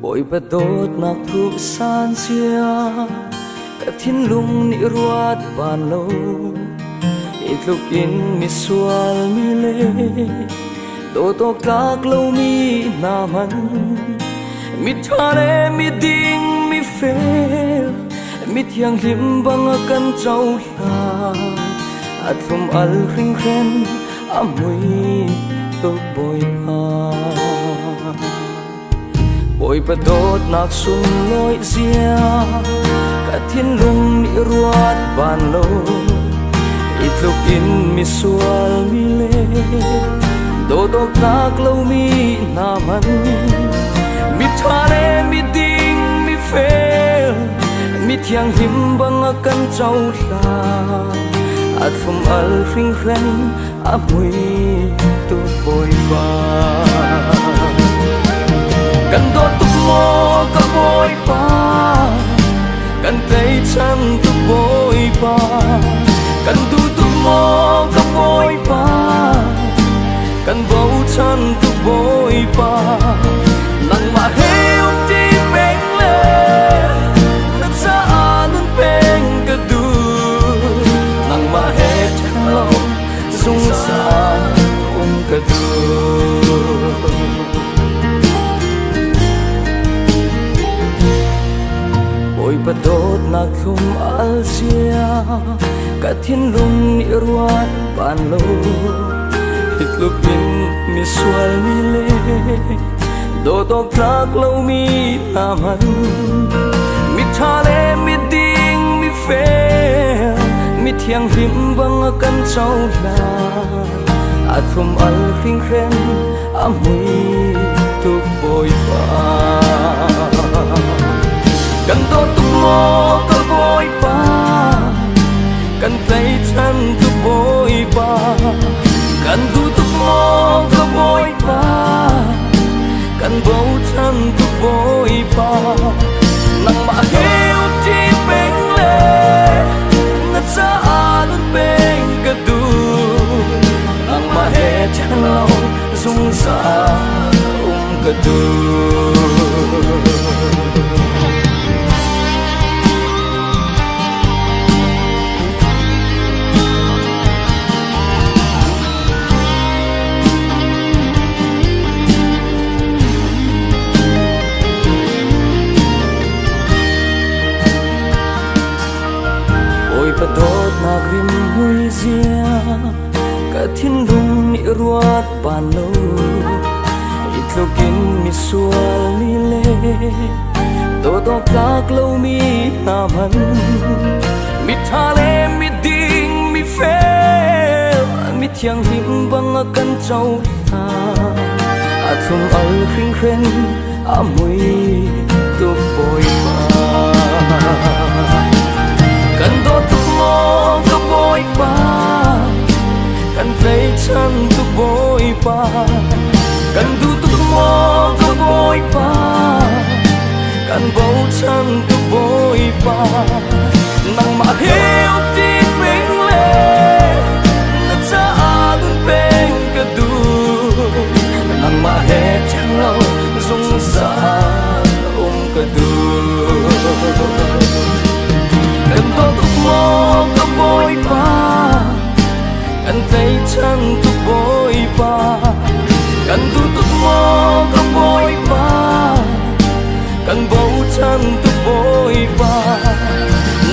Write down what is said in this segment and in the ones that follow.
bội bật đốt nạc thuộc san xia cả thiên lung ni ruat ban lâu ít lúc in mi sual mi lê đô tô các lâu mi na man mi thale mi ding mi phê mi thiang lim bang kan trâu la atlum al ring khen amui to boy pa bội bật đốt nạc xuân lối xia cả thiên lung ni ruat ban lâu ít lúc in mi sual mi lê đô tô các lâu mi na man mi thale mi ding mi phê mi thiang lim bang kan trâu la atlum al ring khen amui to boy pa kan do tuk mo ka boy pa kan tay chân tuk boy pa kan du tuk mo ka boy pa kan bầu chân tuk boy pa nang ma heu ti beng le nang sa anun beng ka du nang ma he chan lo sung sa ka du bội bật đốt nạc không al xia cả thiên lung ni ruat ban lâu ít lúc in mi sual mi lê đô tô các lâu mi na man mi thale mi ding mi phê mi thiang lim bang kan trâu la atlum al ring khen amui tu boy pa kan do tuk mo ka boy pa kan tay chân tuk boy pa kan du tuk mo ka boy pa kan bầu chân tuk boy pa nang ma heu ti beng le na cha anun beng ka du nang ma he chan lo sung sa ka du bật đốt nạc rim hui zia cả thiên lung ni ruat ban lâu ít lúc in mi sual mi lê đô tô các lâu mi na man mi thale mi ding mi phê mi thiang lim bang kan trâu la atlum al ring khen amui tu boy pa kan do tuk mo ka boy pa kan tay chân tuk boy pa kan du tuk mo ka boy pa kan bầu chân tuk boy pa nang ma heu ti beng le na cha anun beng ka du nang ma he chang lo sung sa ka du kan do tuk mo ka boy pa kan tay chân tuk boy pa kan du tuk mo ka boy pa kan bầu chân tuk boy pa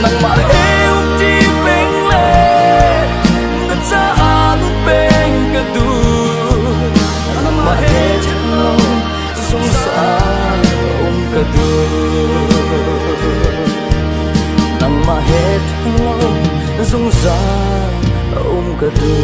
nang ma heu ti beng le na cha anun beng ka du nang ma he chan lo sung sa ka du nang ma he thalo sung sa ka du